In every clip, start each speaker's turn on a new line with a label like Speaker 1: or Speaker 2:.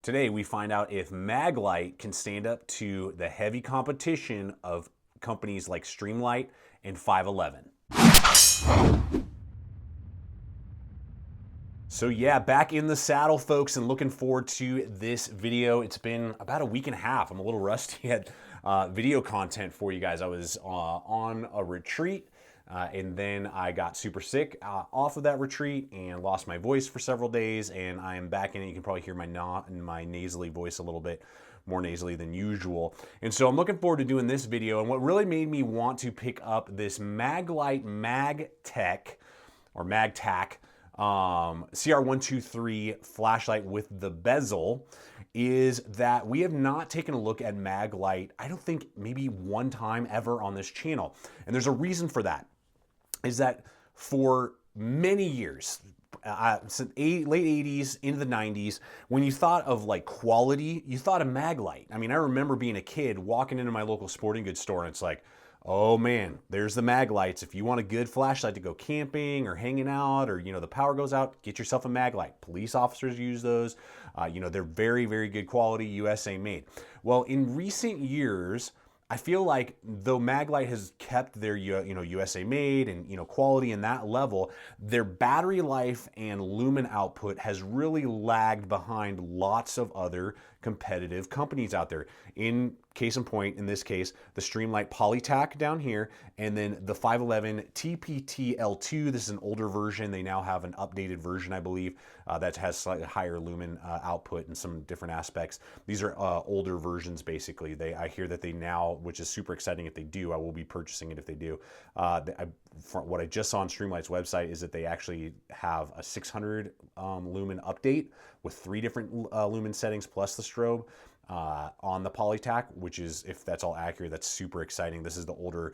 Speaker 1: Today we find out if Maglite can stand up to the heavy competition of companies like Streamlight and 511. So yeah, back in the saddle, folks, and looking forward to this video. It's been about a week and a half. I'm a little rusty at video content for you guys. I was on a retreat. And then I got super sick off of that retreat and lost my voice for several days, and I am back in it. You can probably hear my nasally voice a little bit more nasally than usual. And so I'm looking forward to doing this video. And what really made me want to pick up this Maglite MAG-TAC or MAG-TAC CR123 flashlight with the bezel is that we have not taken a look at Maglite, I don't think maybe one time ever on this channel. And there's a reason for that. Is that for many years, since late 80s into the 90s, when you thought of like quality, you thought of Maglite. I mean, I remember being a kid walking into my local sporting goods store and it's like, oh man, there's the Maglites. If you want a good flashlight to go camping or hanging out, or the power goes out, get yourself a Maglite. Police officers use those. They're very, very good quality, USA made. Well, in recent years, I feel like though Maglite has kept their USA made and quality in that level, their battery life and lumen output has really lagged behind lots of other competitive companies out there. In case in point, in this case, the Streamlight Polytac down here, and then the 511 TPT-L2. This is an older version. They now have an updated version, I believe, that has slightly higher lumen output and some different aspects. These are older versions, basically. I hear that they now, which is super exciting if they do, I will be purchasing it if they do. What I just saw on Streamlight's website is that they actually have a 600 lumen update with 3 different lumen settings plus the strobe on the Polytac, which is, if that's all accurate, that's super exciting. This is the older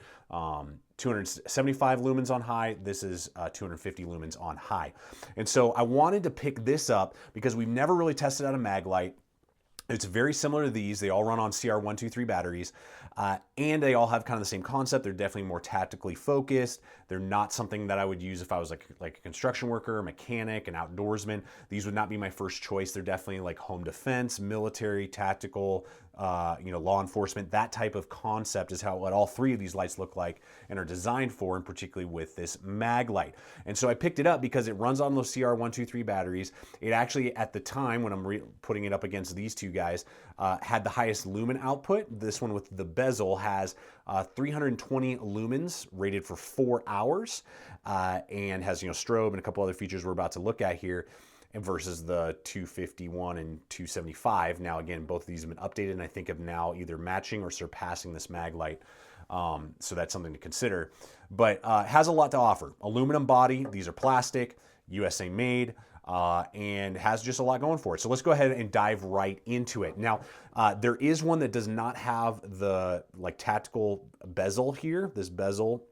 Speaker 1: 275 lumens on high. This is 250 lumens on high. And so I wanted to pick this up because we've never really tested out a Maglite. It's very similar to these. They all run on CR123 batteries, and they all have kind of the same concept. They're definitely more tactically focused. They're not something that I would use if I was like a construction worker, a mechanic, an outdoorsman. These would not be my first choice. They're definitely like home defense, military, tactical, law enforcement. That type of concept is what all 3 of these lights look like and are designed for, and particularly with this Maglite. And so I picked it up because it runs on those CR123 batteries. It actually, at the time when I'm putting it up against these 2 guys, had the highest lumen output. This one with the bezel has 320 lumens rated for 4 hours and has strobe and a couple other features we're about to look at here, and versus the 251 and 275. Now again, both of these have been updated and I think of now either matching or surpassing this Maglite. So that's something to consider. But has a lot to offer. Aluminum body, these are plastic, USA made, and has just a lot going for it. So let's go ahead and dive right into it. Now, there is one that does not have the tactical bezel here. This bezel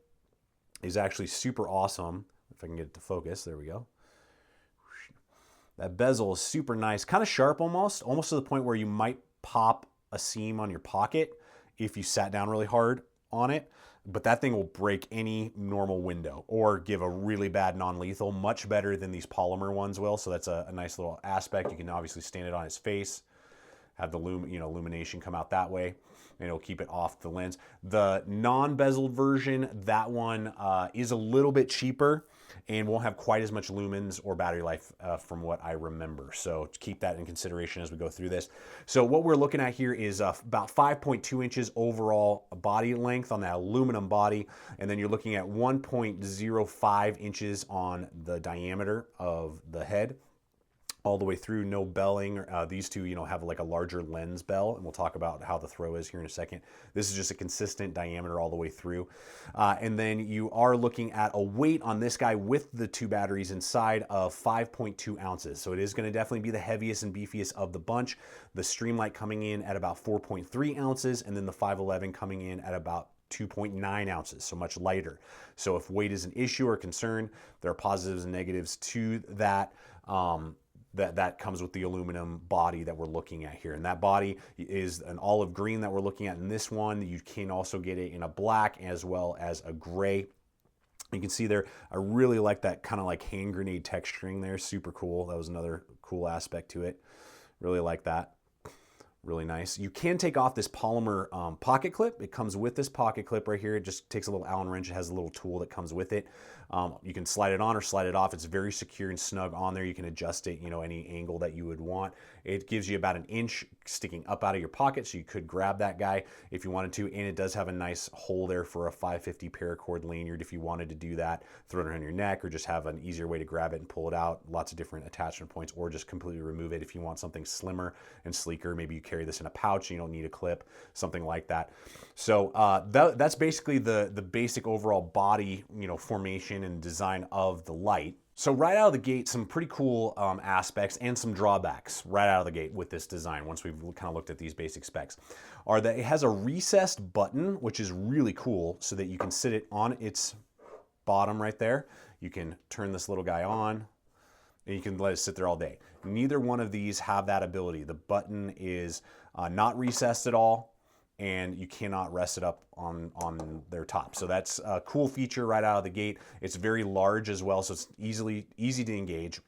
Speaker 1: is actually super awesome. If I can get it to focus, there we go. That bezel is super nice, kind of sharp almost to the point where you might pop a seam on your pocket if you sat down really hard on it. But that thing will break any normal window or give a really bad non-lethal, much better than these polymer ones will. So that's a nice little aspect. You can obviously stand it on his face, have the illumination come out that way, and it'll keep it off the lens. The non-bezeled version, that one is a little bit cheaper and won't have quite as much lumens or battery life from what I remember. So keep that in consideration as we go through this. So what we're looking at here is about 5.2 inches overall body length on that aluminum body, and then you're looking at 1.05 inches on the diameter of the head, all the way through, no belling. These 2, have like a larger lens bell, and we'll talk about how the throw is here in a second. This is just a consistent diameter all the way through. And then you are looking at a weight on this guy with the 2 batteries inside of 5.2 ounces. So it is going to definitely be the heaviest and beefiest of the bunch. The Streamlight coming in at about 4.3 ounces, and then the 511 coming in at about 2.9 ounces, so much lighter. So if weight is an issue or concern, there are positives and negatives to that. That comes with the aluminum body that we're looking at here. And that body is an olive green that we're looking at in this one. You can also get it in a black as well as a gray. You can see there, I really like that kind of like hand grenade texturing there. Super cool. That was another cool aspect to it. Really like that. Really nice. You can take off this polymer pocket clip. It comes with this pocket clip right here. It just takes a little Allen wrench. It has a little tool that comes with it. You can slide it on or slide it off. It's very secure and snug on there. You can adjust it, you know, any angle that you would want. It gives you about 1 inch sticking up out of your pocket, so you could grab that guy if you wanted to. And it does have a nice hole there for a 550 paracord lanyard if you wanted to do that. Throw it around your neck or just have an easier way to grab it and pull it out. Lots of different attachment points, or just completely remove it if you want something slimmer and sleeker. Maybe you carry this in a pouch and you don't need a clip, something like that. So that's basically the basic overall body, you know, formation and design of the light. So right out of the gate, some pretty cool aspects and some drawbacks right out of the gate with this design, once we've kind of looked at these basic specs, are that it has a recessed button, which is really cool, so that you can sit it on its bottom right there. You can turn this little guy on, and you can let it sit there all day. Neither one of these have that ability. The button is not recessed at all, and you cannot rest it up on their top. So that's a cool feature right out of the gate. It's very large as well, so it's easy to engage.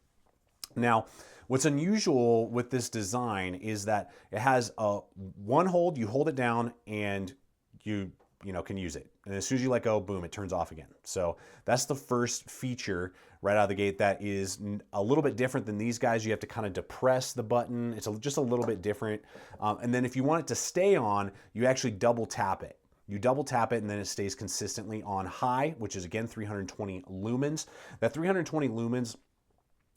Speaker 1: Now, what's unusual with this design is that it has one hold. You hold it down and you can use it. And as soon as you let go, boom, it turns off again. So that's the first feature right out of the gate that is a little bit different than these guys. You have to kind of depress the button. It's just a little bit different. And then if you want it to stay on, you actually double tap it. You double tap it and then it stays consistently on high, which is again 320 lumens. That 320 lumens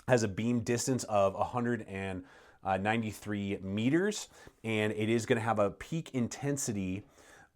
Speaker 1: has a beam distance of 193 meters, and it is going to have a peak intensity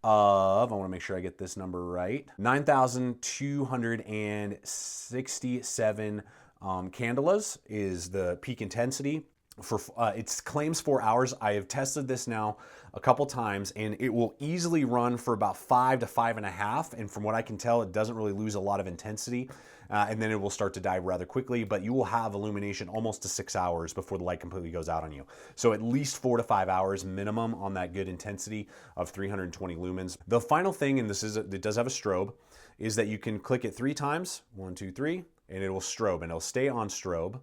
Speaker 1: of, I want to make sure I get this number right, 9,267 candelas is the peak intensity. For it claims 4 hours. I have tested this now a couple times, and it will easily run for about 5 to 5.5. And from what I can tell, it doesn't really lose a lot of intensity. And then it will start to die rather quickly, but you will have illumination almost to 6 hours before the light completely goes out on you. So at least 4 to 5 hours minimum on that good intensity of 320 lumens. The final thing, and it does have a strobe, is that you can click it 3 times, 1, 2, 3, and it will strobe, and it'll stay on strobe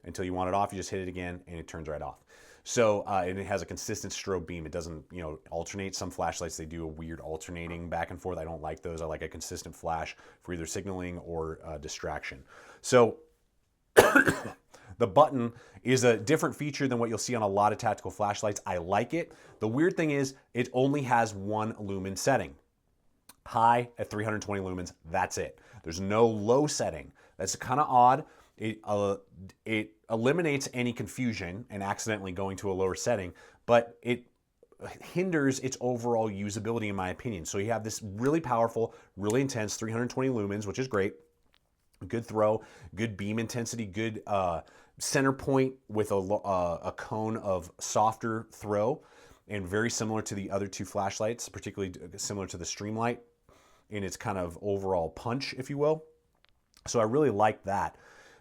Speaker 1: until you want it off. You just hit it again and it turns right off. So, and it has a consistent strobe beam. It doesn't, alternate. Some flashlights, they do a weird alternating back and forth. I don't like those. I like a consistent flash for either signaling or distraction. So the button is a different feature than what you'll see on a lot of tactical flashlights. I like it. The weird thing is it only has 1 lumen setting. High at 320 lumens, that's it. There's no low setting. That's kind of odd. It eliminates any confusion and accidentally going to a lower setting, but it hinders its overall usability in my opinion. So you have this really powerful, really intense 320 lumens, which is great. Good throw, good beam intensity, good center point with a cone of softer throw, and very similar to the other 2 flashlights, particularly similar to the Streamlight in its kind of overall punch, if you will. So I really like that.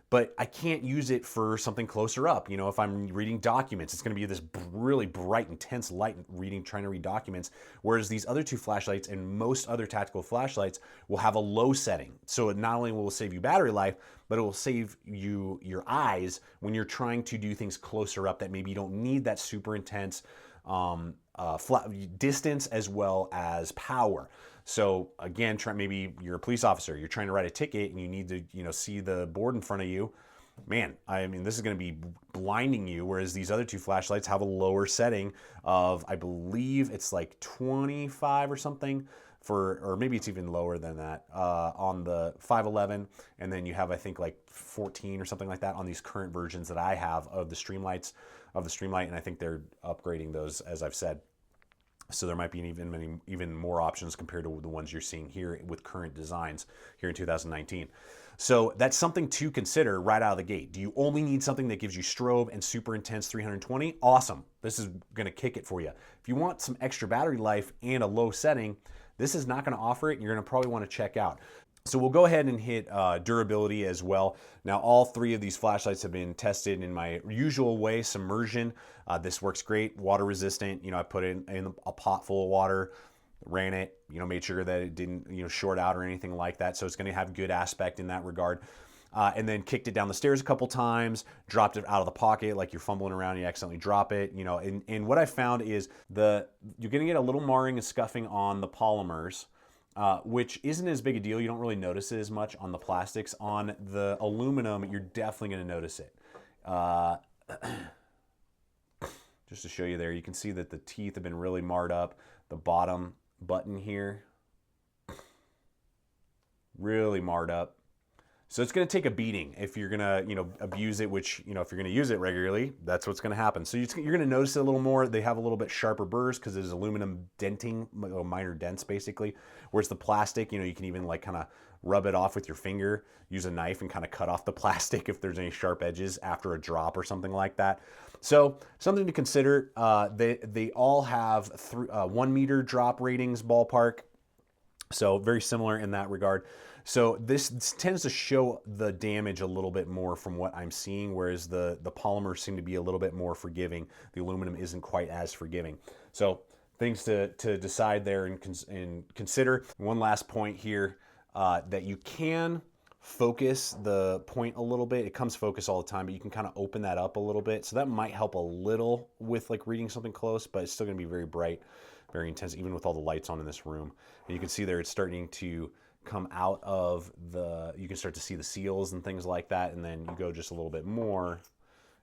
Speaker 1: But I can't use it for something closer up. If I'm reading documents, it's going to be this really bright, intense light trying to read documents. Whereas these other 2 flashlights and most other tactical flashlights will have a low setting. So it not only will save you battery life, but it will save you your eyes when you're trying to do things closer up that maybe you don't need that super intense distance as well as power. So again, maybe you're a police officer, you're trying to write a ticket and you need to, see the board in front of you. Man, I mean, this is going to be blinding you, whereas these other 2 flashlights have a lower setting of, I believe it's like 25 or something, or maybe it's even lower than that on the 511, and then you have, I think, like 14 or something like that on these current versions that I have of the Streamlight, and I think they're upgrading those, as I've said. So there might be even more options compared to the ones you're seeing here with current designs here in 2019. So that's something to consider right out of the gate. Do you only need something that gives you strobe and super intense 320? Awesome. This is going to kick it for you. If you want some extra battery life and a low setting, this is not going to offer it. You're going to probably want to check out. So we'll go ahead and hit durability as well. Now, all 3 of these flashlights have been tested in my usual way, submersion. This works great, water resistant. I put it in a pot full of water, ran it, made sure that it didn't, short out or anything like that. So it's going to have good aspect in that regard. and then kicked it down the stairs a couple times, dropped it out of the pocket, like you're fumbling around and you accidentally drop it, you know. And what I found is you're gonna get a little marring and scuffing on the polymers, which isn't as big a deal. You don't really notice it as much on the plastics. On the aluminum, you're definitely gonna notice it. Just to show you there, you can see that the teeth have been really marred up. The bottom button here, really marred up. So it's going to take a beating if you're going to, you know, abuse it, which, you know, if you're going to use it regularly, that's what's going to happen. So you're going to notice it a little more. They have a little bit sharper burrs because there's aluminum denting, minor dents basically. Whereas the plastic, you know, you can even like kind of rub it off with your finger, use a knife and kind of cut off the plastic if there's any sharp edges after a drop or something like that. So something to consider. They all have 1 meter drop ratings ballpark. So very similar in that regard. So this tends to show the damage a little bit more from what I'm seeing, whereas the polymers seem to be a little bit more forgiving. The aluminum isn't quite as forgiving. So things to decide there and consider. One last point here, that you can focus the point a little bit. It comes focus all the time, but you can kind of open that up a little bit. So that might help a little with like reading something close, but it's still gonna be very bright, very intense, even with all the lights on in this room. And you can see there it's starting to come out of you can start to see the seals and things like that, and then you go just a little bit more,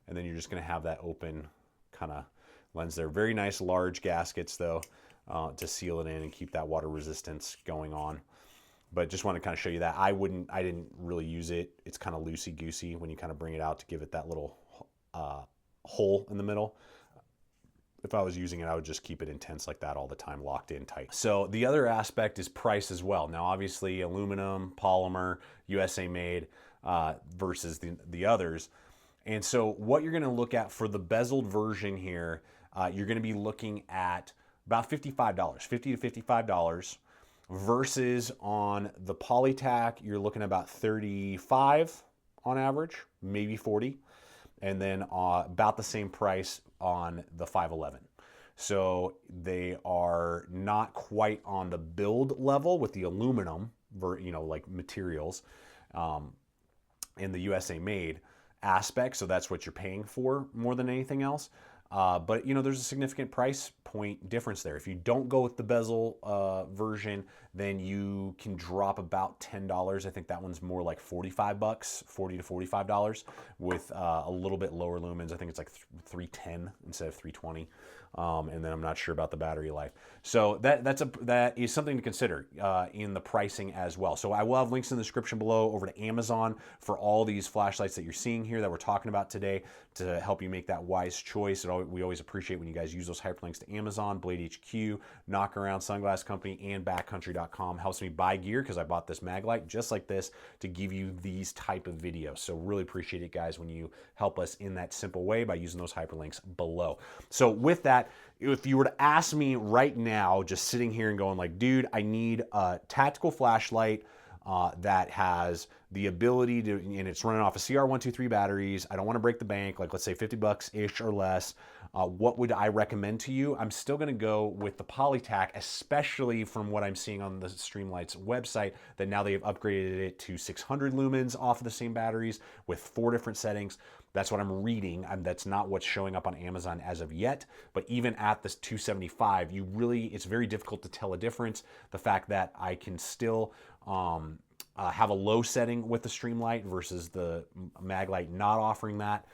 Speaker 1: and then you're just gonna have that open kind of lens there. Very nice large gaskets though, to seal it in and keep that water resistance going on. But just want to kind of show you that. I didn't really use it. It's kind of loosey-goosey when you kind of bring it out to give it that little hole in the middle. If I was using it, I would just keep it intense like that all the time, locked in tight. So the other aspect is price as well. Now, obviously, aluminum, polymer, USA made versus the others. And so what you're gonna look at for the bezeled version here, you're gonna be looking at about $55, $50 to $55, versus on the MAG-TAC, you're looking at about 35 on average, maybe 40. And then about the same price on the 511. So they are not quite on the build level with the aluminum, you know, like materials, in the USA made aspect. So that's what you're paying for more than anything else. But you know, there's a significant price point difference there. If you don't go with the bezel version, then you can drop about $10. I think that one's more like 45 bucks, $40 to $45, with a little bit lower lumens. I think it's like 310 instead of 320. And then I'm not sure about the battery life. So that is something to consider in the pricing as well. So I will have links in the description below over to Amazon for all these flashlights that you're seeing here that we're talking about today to help you make that wise choice. We always appreciate when you guys use those hyperlinks to Amazon, Blade HQ, Knockaround, Sunglass Company, and Backcountry.com. Helps me buy gear because I bought this Maglite just like this to give you these type of videos. So really appreciate it, guys, when you help us in that simple way by using those hyperlinks below. So with that, if you were to ask me right now, just sitting here and going like, dude, I need a tactical flashlight that has the ability to, and it's running off of CR123 batteries. I don't want to break the bank, like let's say 50 bucks-ish or less. What would I recommend to you? I'm still going to go with the MAG-TAC, especially from what I'm seeing on the Streamlight's website, that now they've upgraded it to 600 lumens off of the same batteries with 4 different settings. That's what I'm reading. That's not what's showing up on Amazon as of yet. But even at this 275, it's very difficult to tell a difference. The fact that I can still have a low setting with the Streamlight versus the Maglite not offering that.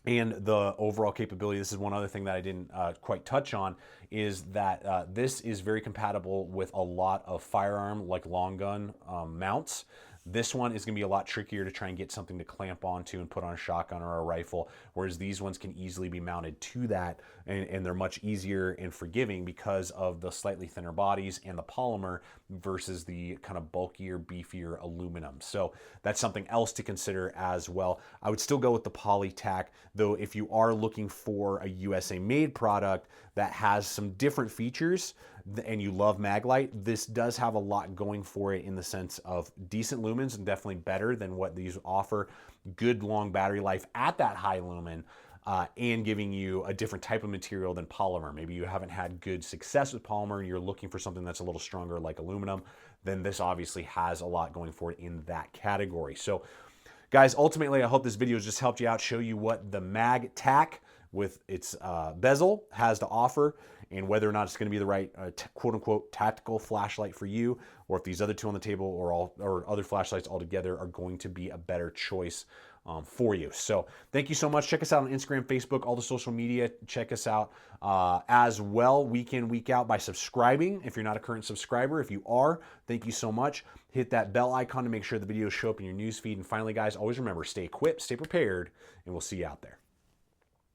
Speaker 1: And the overall capability, this is one other thing that I didn't quite touch on, is that this is very compatible with a lot of firearm, like long gun mounts. This one is going to be a lot trickier to try and get something to clamp onto and put on a shotgun or a rifle, whereas these ones can easily be mounted to that, and they're much easier and forgiving because of the slightly thinner bodies and the polymer versus the kind of bulkier, beefier aluminum. So that's something else to consider as well. I would still go with the MAG-TAC, though if you are looking for a USA made product that has some different features and you love Maglite, this does have a lot going for it in the sense of decent lumens and definitely better than what these offer. Good long battery life at that high lumen. and giving you a different type of material than polymer. Maybe you haven't had good success with polymer and you're looking for something that's a little stronger like aluminum, then this obviously has a lot going for it in that category. So guys, ultimately, I hope this video has just helped you out, show you what the MAG-TAC with its bezel has to offer, and whether or not it's going to be the right quote-unquote tactical flashlight for you, or if these other two on the table or other flashlights altogether are going to be a better choice for you. So thank you so much. Check us out on Instagram, Facebook, all the social media. Check us out as well week in, week out by subscribing. If you're not a current subscriber, if you are, thank you so much. Hit that bell icon to make sure the videos show up in your news feed. And finally, guys, always remember, stay equipped, stay prepared, and we'll see you out there.